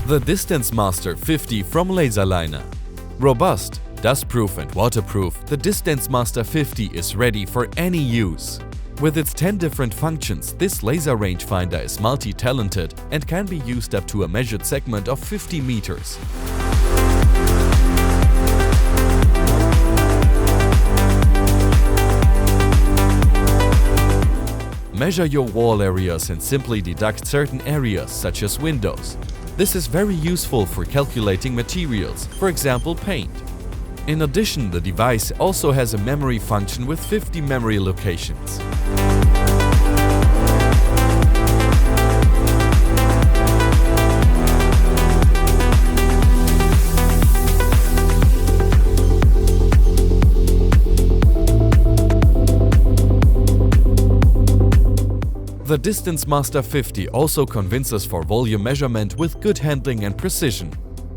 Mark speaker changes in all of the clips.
Speaker 1: The DistanceMaster 50 from Laserliner. Robust, dustproof and waterproof, the DistanceMaster 50 is ready for any use. With its 10 different functions, this laser rangefinder is multi-talented and can be used up to a measured segment of 50 meters. Measure your wall areas and simply deduct certain areas, such as windows. This is very useful for calculating materials, for example paint. In addition, the device also has a memory function with 50 memory locations. The DistanceMaster 50 also convinces for volume measurement with good handling and precision.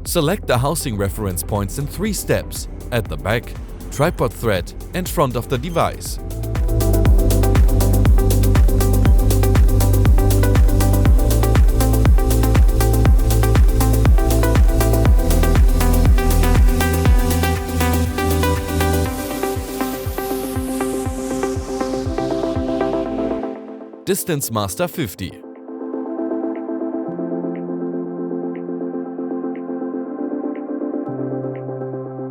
Speaker 1: Select the housing reference points in 3 steps: at the back, tripod thread and front of the device. DistanceMaster 50.